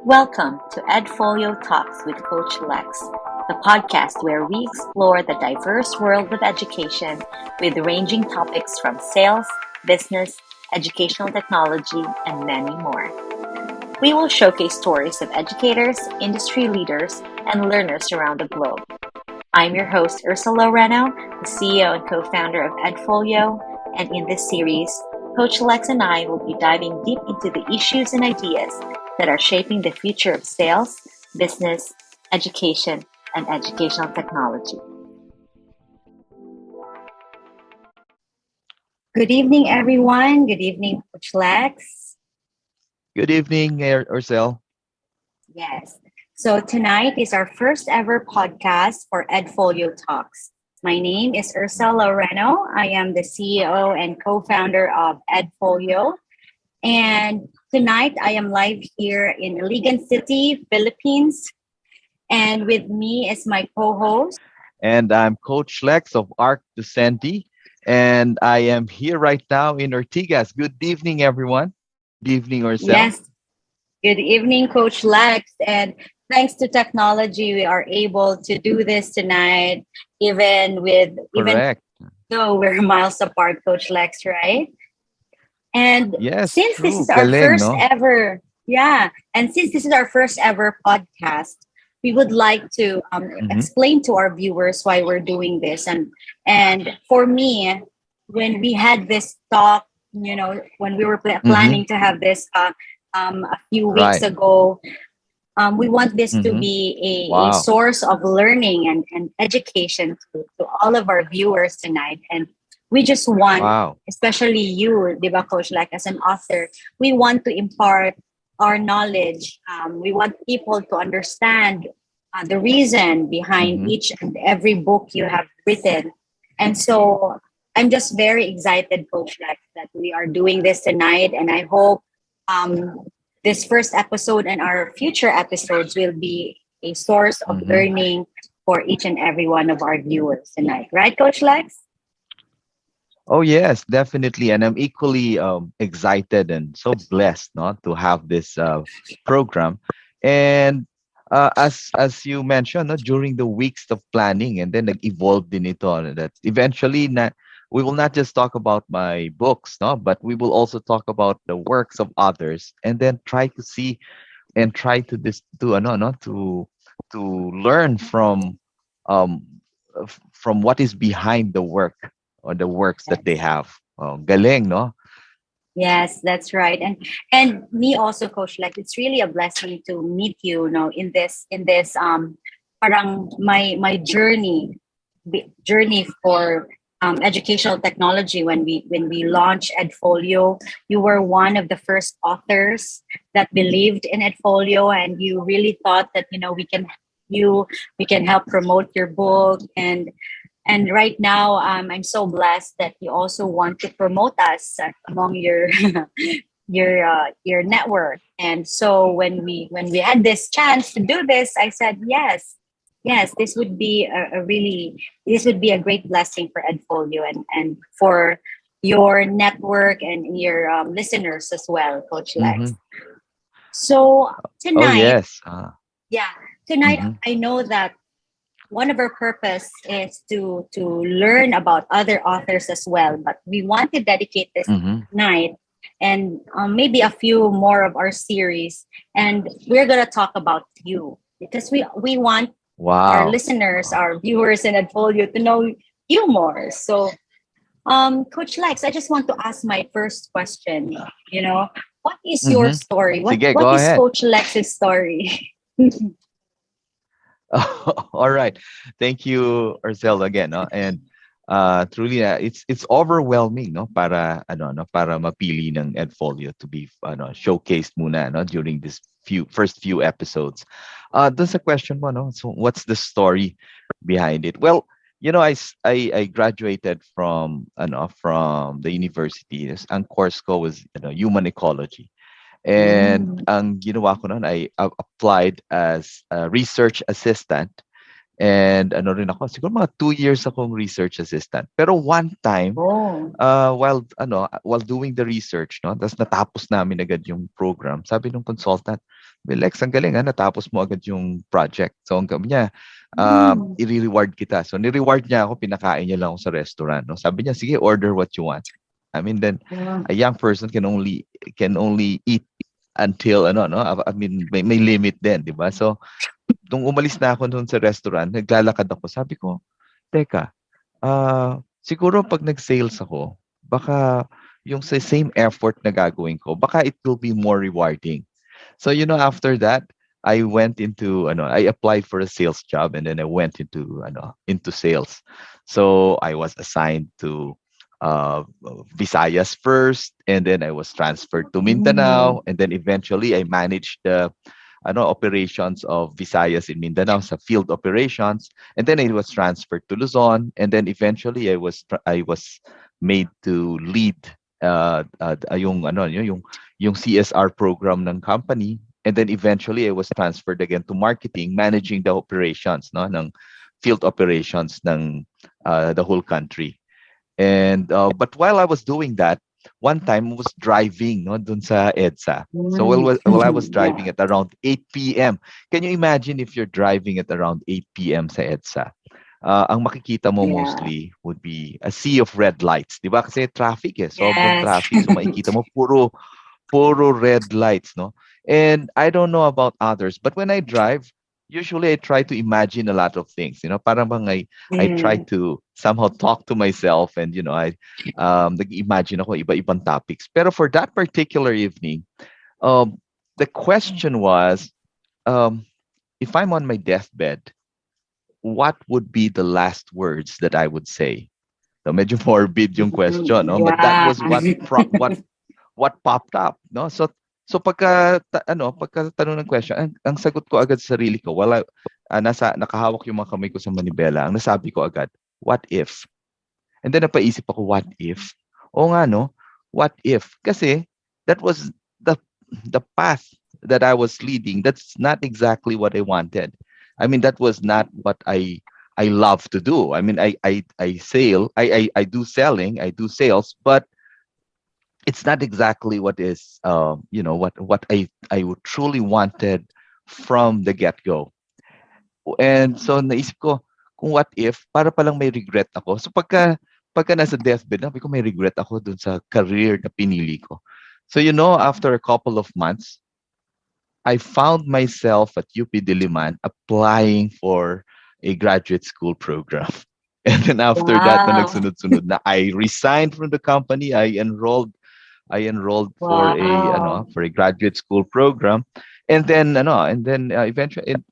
Welcome to EdFolio Talks with Coach Lex, the podcast where we explore the diverse world of education with ranging topics from sales, business, educational technology, and many more. We will showcase stories of educators, industry leaders, and learners around the globe. I'm your host, Ursula Reno, the CEO and co-founder of EdFolio, and in this series, Coach Lex and I will be diving deep into the issues and ideas that are shaping the future of sales, business, education, and educational technology. Good evening, everyone. Good evening, Coach Lex. Good evening, Ursel. Yes. So tonight is our first ever podcast for EdFolio Talks. My name is Ursula Reno. I am the CEO and co-founder of EdFolio. And tonight I am live here in Iligan City, Philippines. And with me is my co-host. And I'm Coach Lex of Arc Docenti. And I am here right now in Ortigas. Good evening, everyone. Good evening, Ursel. Yes. Good evening, Coach Lex. And thanks to technology, we are able to do this tonight, even Correct. though we're miles apart, Coach Lex, right? And Yes, since this true. is our Galing, first no? ever, yeah, and since this is our first ever podcast, we would like to Mm-hmm. explain to our viewers why we're doing this. And for me, when we had this talk, when we were Mm-hmm. planning to have this a few weeks Right. ago, we want this to Mm-hmm. be a Wow. source of learning and education to all of our viewers tonight. And we just want, Wow. especially you, Diba Coach, like as an author, we want to impart our knowledge. We want people to understand the reason behind Mm-hmm. each and every book you have written. And so I'm just very excited, Coach, that we are doing this tonight. And I hope um, this first episode and our future episodes will be a source of Mm-hmm. learning for each and every one of our viewers tonight. Right, Coach Lex? Oh, yes, definitely. And I'm equally excited and so blessed not to have this program. And as you mentioned, no, during the weeks of planning and then evolved in ito that eventually we will not just talk about my books, no, but we will also talk about the works of others and then try to see and try to this to no no to learn um from what is behind the work or the works that they Yes. have. Oh, galing, no? Yes, that's right. And me also, Coach Lex, it's really a blessing to meet you, in this parang my journey for educational technology when we launched EdFolio. You were one of the first authors that believed in EdFolio, and you really thought that you we can help promote your book. And right now, I'm so blessed that you also want to promote us among your your network. And so when we had this chance to do this, I said yes, yes, this would be this would be a great blessing for Edfolio and for your network and your listeners as well, Coach Mm-hmm. Lex. So Oh tonight, yes. yeah, tonight Mm-hmm. I know that one of our purpose is to learn about other authors as well, but we want to dedicate this Mm-hmm. night and maybe a few more of our series, and we're going to talk about you because we want our Wow. listeners, our viewers in Adfolio to know you more. So Coach Lex, I just want to ask my first question. What is your Mm-hmm. story? what Sige, what go is ahead. Coach Lex's story? All right. Thank you, Arcel, again, no? And truly it's overwhelming, no, para no, para mapili ng Edfolio to be showcased muna, no, during this first few episodes. There's a question mo, no? So what's the story behind it? Well, I graduated from the university. Ang course ko was human ecology. And Mm, ang ginawa ko noon, I applied as a research assistant And ano rin ako, siguro mga 2 years akong research assistant. Pero one time, Oh. while doing the research, no, tapos natapos namin agad yung program, sabi nung consultant, Lex, ang galing, natapos mo agad yung project. So ang sabi niya, Mm. i-reward kita. So ni-reward niya ako, pinakain niya lang ako sa restaurant. No? Sabi niya, sige, order what you want. I mean, then Mm. a young person can only eat until ano no, I mean may limit din, 'di ba? So nung umalis na ako doon sa restaurant, naglalakad ako. Sabi ko, teka, siguro pag nag-sales ako, baka yung sa same effort na gagawin ko, baka it will be more rewarding. So, after that, I applied for a sales job, and then I went into sales. So I was assigned to Visayas first, and then I was transferred to Mm. Mindanao, and then eventually I managed the operations of Visayas in Mindanao sa field operations, and then it was transferred to Luzon, and then eventually I was made to lead yung CSR program ng company, and then eventually I was transferred again to marketing, managing the operations, no, ng field operations ng the whole country. And but while I was doing that, one time I was driving, no, dun sa EDSA. So Mm. while I was Yeah. driving at around 8 p.m. Can you imagine if you're driving at around 8 p.m. sa EDSA? Ang makikita mo Yeah. mostly would be a sea of red lights. Di ba? Kasi traffic eh. Sobrang Yes. traffic. So makikita mo puro red lights, no? And I don't know about others, but when I drive, usually I try to imagine a lot of things, parang bang I try Mm. to somehow talk to myself, and I nag-imagine ako iba-ibang topics. Pero for that particular evening, um the question was, um if I'm on my deathbed, what would be the last words that I would say? So medyo morbid yung question, no? But that Yeah. was what popped up, no? So pagka tanong ng question, ang sagot ko agad sa sarili ko, wala, nakahawak yung mga kamay ko sa manibela, ang nasabi ko agad, what if? And then napaisip ako, what if? O nga, no? What if? Kasi that was the path that I was leading. That's not exactly what I wanted. I mean, that was not what I love to do. I mean, I do selling, I do sales, but it's not exactly what is what I would truly wanted from the get-go. And so naisip ko, kung what if, para palang may regret ako. So pagka nasa deathbed, sabi ko may regret ako dun sa career na pinili ko. So after a couple of months, I found myself at UP Diliman applying for a graduate school program. And then after that, na Wow. nagsunod-sunod na, I resigned from the company. I enrolled for Wow. a graduate school program, and then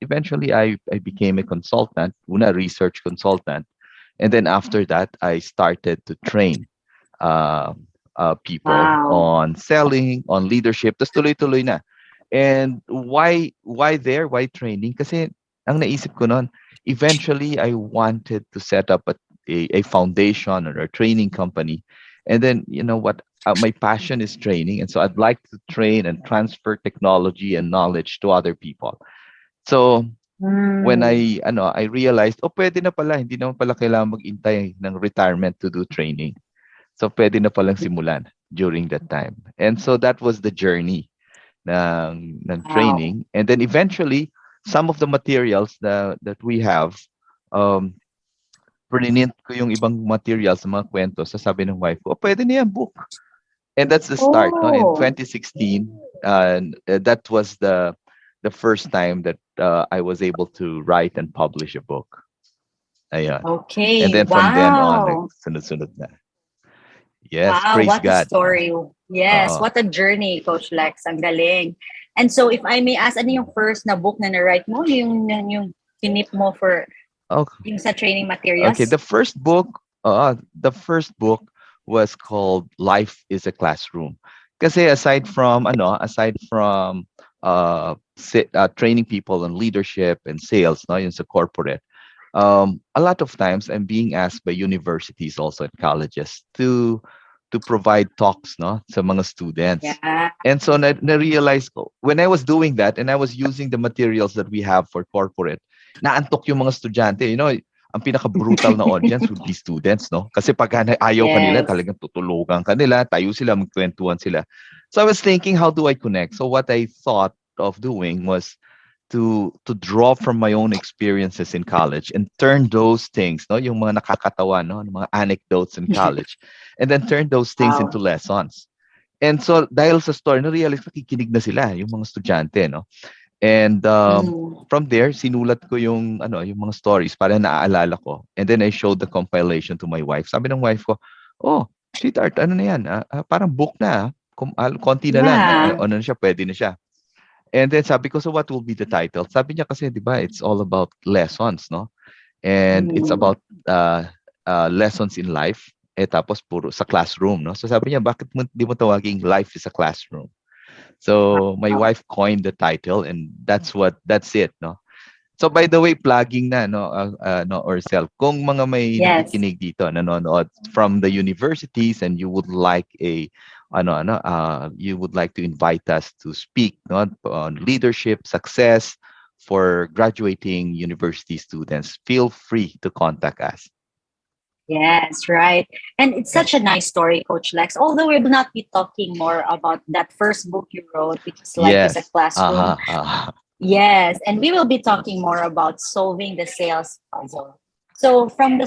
eventually I became a consultant, una research consultant, and then after that I started to train uh, people Wow. on selling, on leadership. Tas tuloy-tuloy na. And why training? Kasi ang naisip ko noon, eventually I wanted to set up a foundation or a training company. And then, you know what? My passion is training. And so I'd like to train and transfer technology and knowledge to other people. So when Mm. I realized, pwede na pala, hindi naman pala kailangan mag-intay ng retirement to do training. So pwede na palang simulan during that time. And so that was the journey ng Wow. training. And then eventually, some of the materials that we have, um, prinint ko yung ibang materials sa mga kwento. Sasabi ng wife ko, pwede na yan, book. And that's the start. No? In Oh. 2016, that was the first time that I was able to write and publish a book. Ayan. And Okay. then from then on, Wow. sunod-sunod na. Yes, Wow, praise what a God. story. Yes, Oo. what a journey, Coach Lex. Ang galing. And so if I may ask, ano yung first na book na na-write mo? Yung kinip mo for Okay. yung sa training Okay. materials? The first book was called Life is a Classroom. Kasi aside from training people on leadership and sales, no, yun sa corporate, a lot of times I'm being asked by universities, also at colleges, to provide talks, no, sa mga students. Yeah. And so na-realize ko when I was doing that, and I was using the materials that we have for corporate, naantok yung mga estudyante. Ang pinaka-brutal na audience would be students, no? Kasi pagka ayaw kanila, Yes. talagang tutulugan kanila, tayo sila, magkwentuhan sila. So I was thinking, how do I connect? So what I thought of doing was to draw from my own experiences in college and turn those things, no, yung mga nakakatawa, no, mga anecdotes in college, and then turn those things into Wow. lessons. And so dahil sa story, na-realize nakikinig na sila, yung mga estudyante, no? And Mm. from there, sinulat ko yung mga stories para naaalala ko. And then I showed the compilation to my wife. Sabi ng wife ko, "Oh, sweetheart, ano na 'yan? Parang book na. Konti na lang. Yeah. Ano na siya, pwede na siya." And then sabi ko, "So what will be the title?" Sabi niya kasi, 'di ba, it's all about lessons, no? And it's Mm. about uh, lessons in life. Tapos puro sa classroom, no? So sabi niya, "Bakit mo di mo tawaging Life is a Classroom?" So my Wow. wife coined the title, and that's it, no? So by the way, plugging na, no, no, Orcel, kung mga may Yes. nakikinig dito, nanonood from the universities, and you would like you would like to invite us to speak, no, on leadership success for graduating university students, feel free to contact us. Yes, right. And it's Yeah. such a nice story, Coach Lex. Although we will not be talking more about that first book you wrote, which is Life is a Yes. Classroom. Uh-huh. Uh-huh. Yes, and we will be talking more about solving the sales puzzle. So from the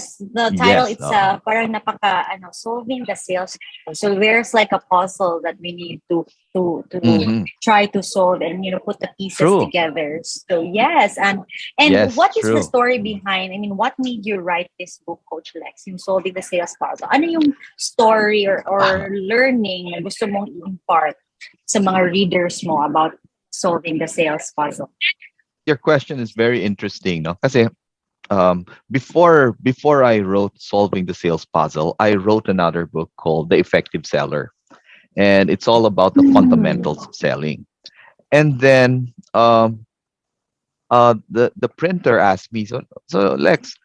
title, Yes. it's parang napaka solving the sales puzzle. So there's like a puzzle that we need to Mm-hmm. try to solve and put the pieces True. together. So yes, and Yes. what is the True. story behind? I mean, what made you write this book, Coach Lex? Yung solving the sales puzzle. Ano yung story or learning na gusto mong impart sa mga readers mo about solving the sales puzzle? Your question is very interesting, no? Kasi before I wrote Solving the Sales Puzzle, I wrote another book called The Effective Seller, and it's all about the Mm. fundamentals of selling. And then the printer asked me, so Lex,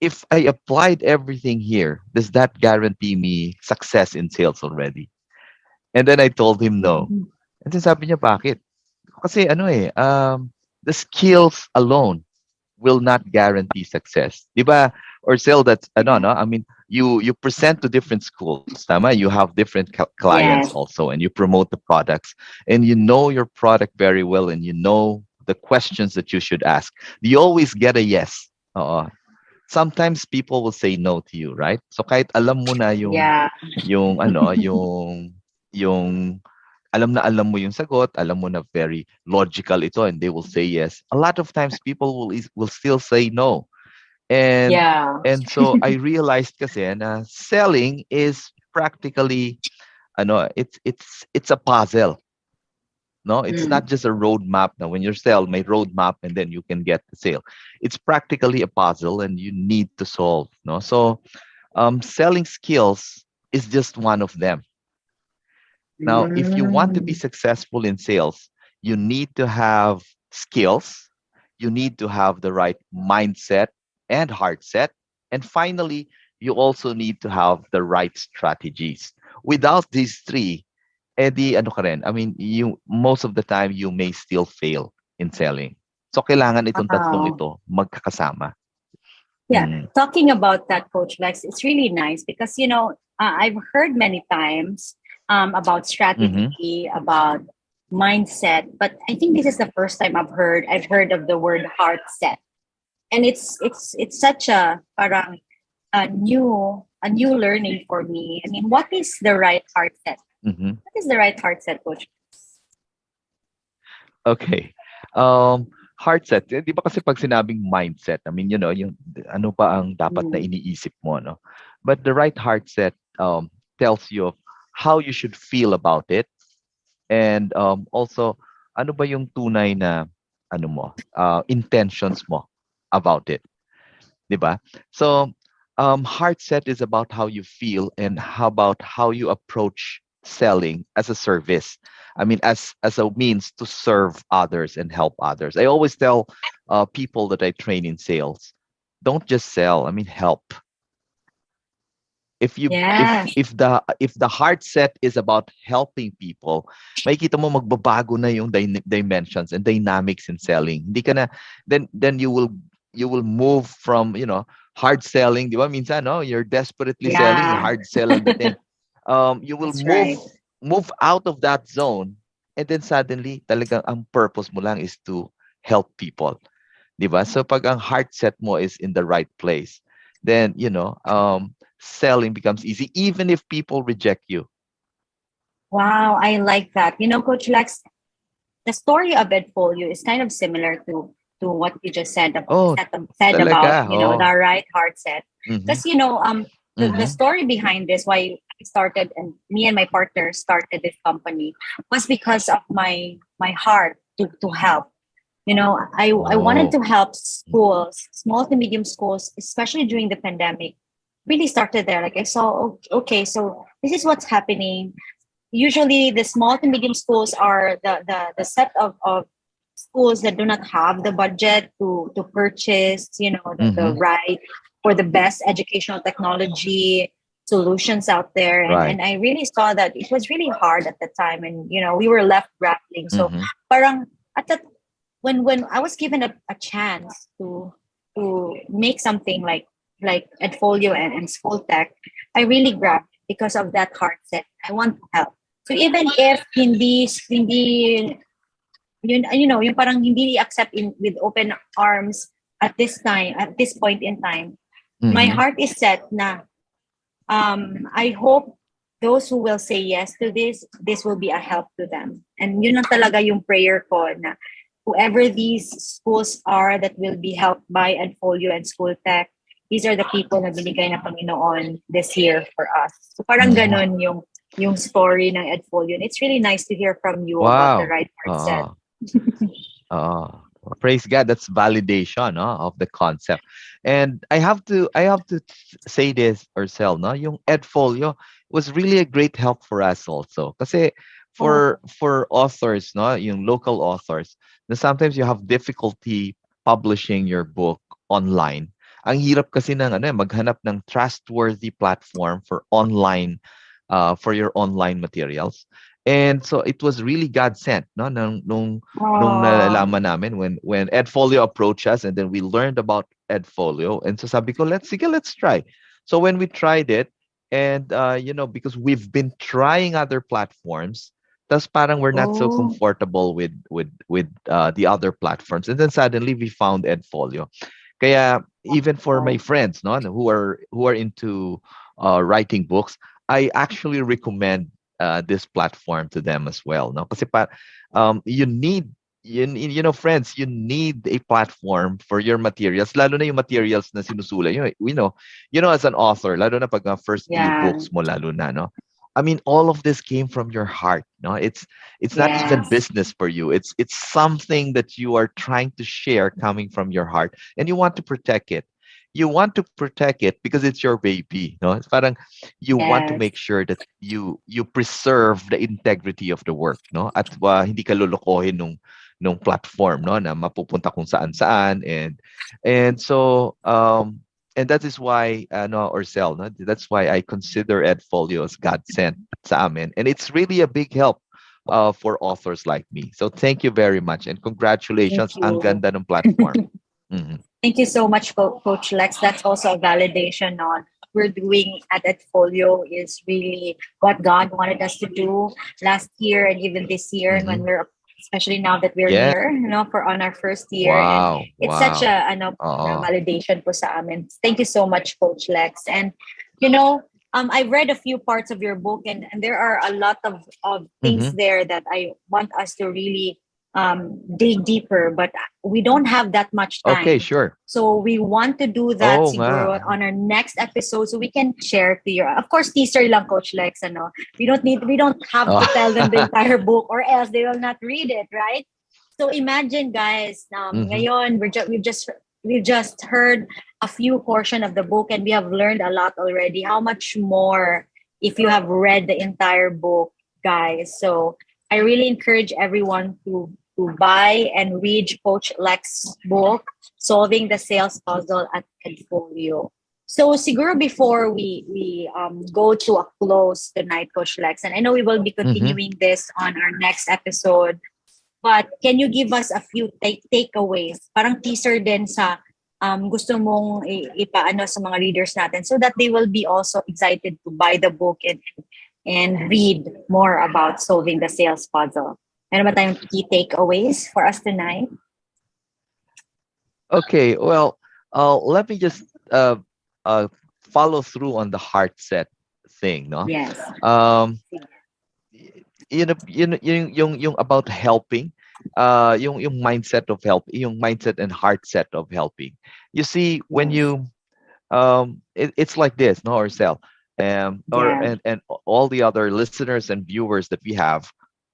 if I applied everything here, does that guarantee me success in sales already? And then I told him no. And then sabi niya, bakit? Kasi the skills alone will not guarantee success. 'Di ba? Or sell that no, I mean, you present to different schools, tama? You have different clients Yes. also, and you promote the products, and you know your product very well, and you know the questions that you should ask. Do you always get a yes? Oo. Sometimes people will say no to you, right? So kahit alam mo na Yeah. yung ano, yung alam mo yung sagot, alam mo na very logical ito, and they will say yes. A lot of times people will still say no. And Yeah. so I realized kasi na selling is practically it's a puzzle. No, it's not Mm. just a roadmap. Now, when you sell, my roadmap, and then you can get the sale. It's practically a puzzle, and you need to solve. No, so selling skills is just one of them. Now, if you want to be Mm. successful in sales, you need to have skills, you need to have the right mindset and heart set, and finally, you also need to have the right strategies. Without these three, ano ka rin, I mean, you most of the time you may still fail in selling. So kailangan itong tatlong Wow. ito magkakasama. Yeah. Mm. Talking about that, Coach Lex, it's really nice because, I've heard many times about Mm-hmm. strategy, about mindset, but I think this is the first time I've heard of the word heart set. And it's such a parang a new learning for me. I mean, what is the right heart set? Mm-hmm. What is the right heart set, Coach? Okay. Heart set, di ba kasi pag sinabing mindset, I mean, yung ano pa ang dapat na Mm. iniisip mo, no? But the right heart set tells you of how you should feel about it, and also ano ba yung tunay na intentions mo about it, di ba? So heart set is about how you feel, and how about how you approach selling as a service. I mean, as a means to serve others and help others. I always tell people that I train in sales, don't just sell. I mean, help. If you Yeah. if the heart set is about helping people, makikita mo magbabago na yung dimensions and dynamics in selling. Hindi ka na then you will move from, hard selling, di ba? Minsan, no, you're desperately selling, Yeah. hard sell ang dating. You will That's right. move out of that zone, and then suddenly talagang ang purpose mo lang is to help people. 'Di ba? So pag ang heart set mo is in the right place, then selling becomes easy even if people reject you. Wow, I like that. Coach Lex, the story of EdFolio is kind of similar to what you just Oh, said talaga. about Oh. the right heart set. Mhm. Because the Mhm. story behind this, why I started and me and my partner started this company, was because of my heart to help. I wanted Oh. to help schools, small to medium schools, especially during the pandemic. Really started there. Like I saw, okay, so this is what's happening. Usually the small to medium schools are the set of schools that do not have the budget to purchase, the Mhm. right or the best educational technology solutions out there. And Right. I really saw that it was really hard at the time, and we were left grappling. So Mhm. parang at that when I was given a chance to make something like Edfolio and School Tech, I really grabbed it because of that heart set. I want to help. So even if hindi yung parang hindi accept with open arms at this point in time, my Mhm. heart is set na I hope those who will say yes to this will be a help to them. And yun ang talaga yung prayer ko na whoever these schools are that will be helped by Edfolio and School Tech, these are the people na binigay ng Panginoon this year for us. So parang Mhm. ganon yung story ng Edfolio. And it's really nice to hear from you about the Wow. right heart set. Oo. Oh, praise God. That's validation, no, of the concept. And I have to say this, Ursel, no, yung Edfolio was really a great help for us also. Kasi Oh, for authors, no, yung local authors, na sometimes you have difficulty publishing your book online. Ang hirap kasi ng maghanap ng trustworthy platform for your online materials. And so it was really God sent, no, nung oh, nalalaman namin when EdFolio approached us, and then we learned about EdFolio, and so sabi ko, let's try. So when we tried it, and because we've been trying other platforms, tas parang we're not so oh, comfortable with the other platforms, and then suddenly we found EdFolio. Kaya even for my oh. friends, no, who are into writing books, I actually recommend this platform to them as well. No, kasi you need friends, you need a platform for your materials, lalo na yung materials na sinusula. As an author, lalo na pag first few Yeah, books mo, lalo na, no. I mean, all of this came from your heart. No, it's not even yes, business for you. It's something that you are trying to share coming from your heart, and you want to protect it. You want to protect it because it's your baby. No, it's parang you want to yes, make sure that you preserve the integrity of the work, no, at hindi ka lolokohin nung platform, no, na mapupunta kung saan-saan. And so and that is why no, or sell, no, that's why I consider EdFolio as God sent sa amin, and it's really a big help for authors like me. So thank you very much, and thank congratulations, ang you. ganda ng platform. Mhm. Thank you so much, Coach Lex. That's also a validation on what we're doing at Edfolio is really what God wanted us to do last year and even this year. And when Mhm. we're, especially now that we're Yeah. here, for on our first year, and Wow, it's such wow. a Oo. validation po sa amin. Thank you so much, Coach Lex. And I've read a few parts of your book, and there are a lot of things Mhm. there that I want us to really dig deeper, but we don't have that much Okay, time. sure. So we want to do that Oo nga. siguro on our next episode so we can share to you. Of course, teaser lang, Coach Lex. We don't have to tell them the Oh. entire book or else they will not read it, right? So imagine, guys, Mhm. ngayon we've just heard a few portion of the book and we have learned a lot already. How much more if you have read the entire book, guys? So I really encourage everyone to buy and read Coach Lex's book, Solving the Sales Puzzle at Edfolio. So siguro before we go to a close tonight, Coach Lex, and I know we will be Mm-hmm. continuing this on our next episode. But can you give us a few takeaways? Parang teaser din sa gusto mong ipaano sa mga readers natin so that they will be also excited to buy the book and read more about solving the sales puzzle. Meron ba tayong key takeaways for us tonight? Okay, well, let me just uh, follow through on the heart set thing, no? Yes. Um, yung about helping, yung mindset of help, yung mindset and heart set of helping. You see, when Yes. you it's like this, no, Orcel, or Yeah. and all the other listeners and viewers that we have.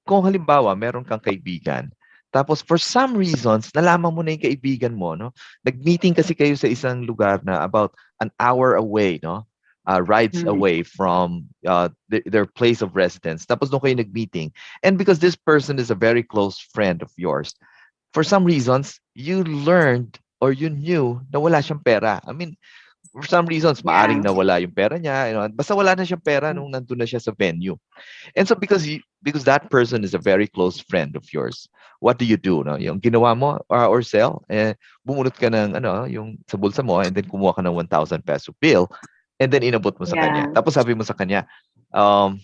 Kung halimbawa meron kang kaibigan, tapos for some reasons nalaman mo na yung kaibigan mo, no, nag-meeting kasi kayo sa isang lugar na about an hour away, no, rides Mm. away from their place of residence, tapos doon kayo nag-meeting, and because this person is a very close friend of yours, for some reasons you learned or you knew na wala siyang pera. I mean, for some reasons, maaring Yeah. nawala yung pera niya, basta wala na siyang pera nung nandun na siya sa venue. And so because that person is a very close friend of yours, what do you do? No? Yung ginawa mo or sell, bumunot ka ng yung sa bulsa mo and then kumuha ka ng 1,000 peso bill and then inabot mo sa kanya. Yeah. Tapos sabi mo sa kanya, um,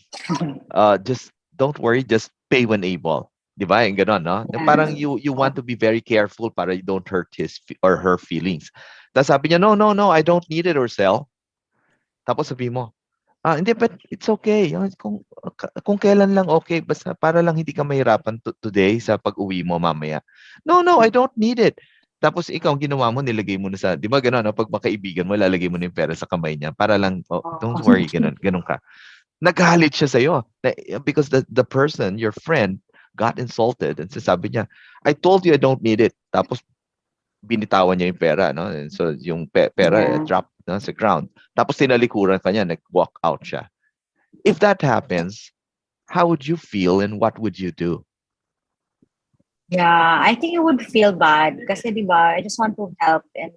just don't worry, just pay when able. Di ba? Yung ganon, no? Yung parang Yeah. you want to be very careful para you don't hurt or her feelings. Tapos sabi niya, no, no, no, I don't need it or sell. Tapos sabi mo, hindi, but it's okay. Kung kailan lang okay, basta para lang hindi ka mahirapan today sa pag-uwi mo mamaya. No, no, I don't need it. Tapos ikaw, ang ginawa mo, nilagay mo na sa, di ba gano'n, no? Pag makaibigan mo, lalagay mo na yung pera sa kamay niya para lang, oh, don't Oh. worry, gano'n, gano'n ka. Nagalit siya sa'yo because the person, your friend, got insulted and sabi niya, I told you I don't need it. Tapos binitawan niya yung pera, no? And so yung pera Yeah. drop, no, sa ground. Tapos tinalikuran ka niya, nag-walk out siya. If that happens, how would you feel and what would you do? Yeah, I think I would feel bad kasi 'di ba, I just want to help and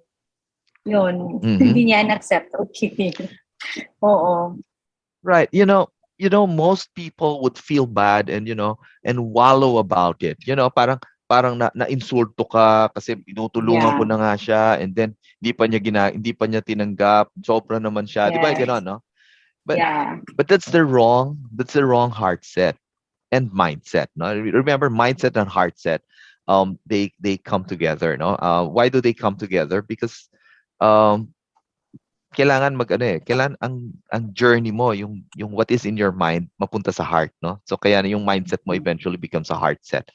yun, Mm-hmm. hindi niya in-accept. Okay. Oo. Right. Most people would feel bad and and wallow about it. Parang na insulto ka kasi tinutulungan ko Yeah. na nga siya and then hindi pa niya tinanggap. Sobra naman siya. 'Di ba? Yes. Gano'n, no? But Yeah. but that's the wrong heart set and mindset, no? Remember, mindset and heart set, they come together, no? Why do they come together? Because um kailangan kailangan ang journey mo, yung what is in your mind mapunta sa heart, no? So kaya na yung mindset mo eventually becomes a heart set.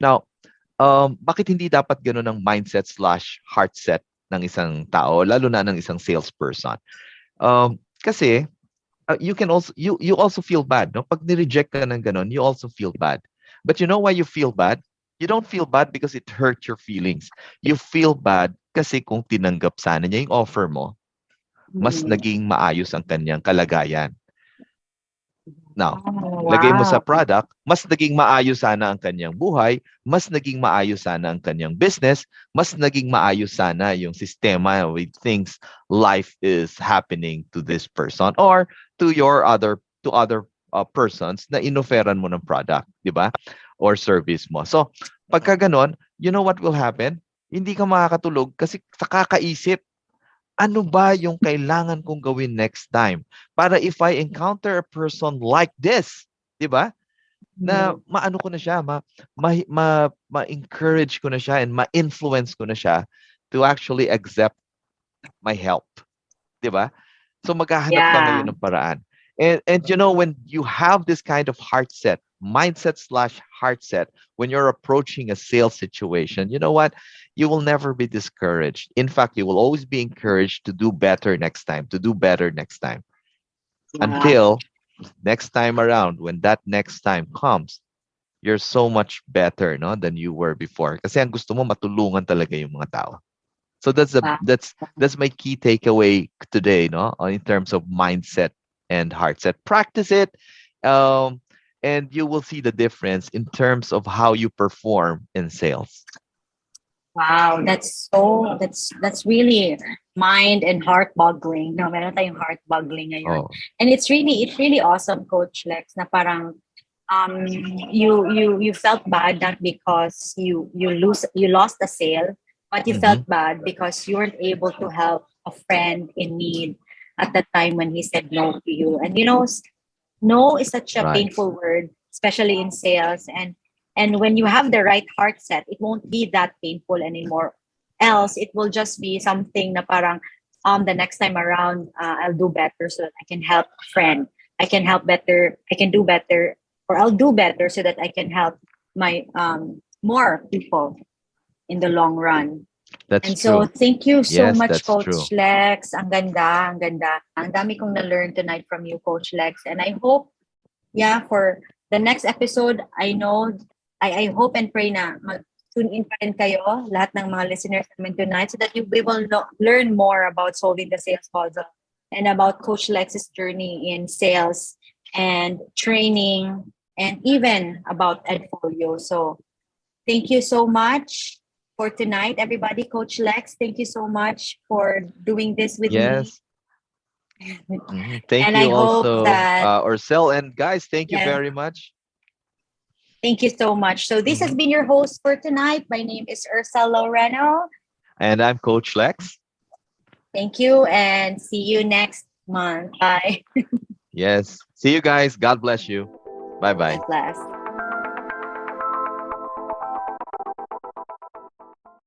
Now, bakit hindi dapat gano'n ang mindset slash heart set ng isang tao, lalo na ng isang salesperson? Kasi you also feel bad, no? Pag ni-reject ka ng gano'n, you also feel bad. But you know why you feel bad? You don't feel bad because it hurt your feelings. You feel bad kasi kung tinanggap sana niya yung offer mo, mas Mm. naging maayos ang kanyang kalagayan. Now, Oh, lagay mo sa wow. product, mas naging maayos sana ang kanyang buhay, mas naging maayos sana ang kanyang business, mas naging maayos sana yung sistema with things life is happening to this person or to other persons na inoferan mo ng product, di ba? Or service mo. So, pagka ganon, you know what will happen? Hindi ka makakatulog kasi sa kakaisip, ano ba yung kailangan kong gawin next time para if I encounter a person like this, 'di ba? Na Mm. maano ko na siya, ma-encourage ko na siya and ma-influence ko na siya to actually accept my help, 'di ba? So maghahanap ka Yeah. ngayon ng paraan. And when you have this kind of heart set, mindset slash heart set, when you're approaching a sales situation, you know what? You will never be discouraged. In fact, you will always be encouraged to do better next time, to do better next time. Yeah. Until next time around, when that next time comes, you're so much better, no, than you were before. Kasi ang gusto mo matulungan talaga yung mga tao. So that's the Wow. that's my key takeaway today, no, in terms of mindset and heart set. Practice it, um, and you will see the difference in terms of how you perform in sales. Wow, that's really mind and heart boggling. No, meron tayong heart boggling ngayon. Oh. And it's really awesome, Coach Lex, na parang you felt bad not because you lost a sale, but you felt Mm-hmm. bad because you weren't able to help a friend in need at the time when he said no to you. And no is such a Right. painful word, especially in sales. And when you have the right heart set, it won't be that painful anymore. Else, it will just be something na parang the next time around, I'll do better so that I can help a friend. I can help better. I can do better, or I'll do better so that I can help my more people in the long run. That's And so, true. thank you so Yes, much, that's Coach true. Lex. Ang ganda, ang ganda. Ang dami kong na-learn tonight from you, Coach Lex. And I hope, yeah, for the next episode, I hope and pray na mag-tune in pa rin kayo, lahat ng mga listeners namin tonight, so that we will learn more about solving the sales puzzle and about Coach Lex's journey in sales and training and even about EdFolio. So thank you so much for tonight, everybody. Coach Lex, thank you so much for doing this with me. Yes. Thank And I you hope also, that, Orcel. And guys, thank you yeah, very much. thank you so much. So this has Hmm. been your host for tonight. My name is Ursa Loreno. And I'm Coach Lex. Thank you and see you next month. Bye. Yes. See you guys. God bless you. Bye bye. God bless.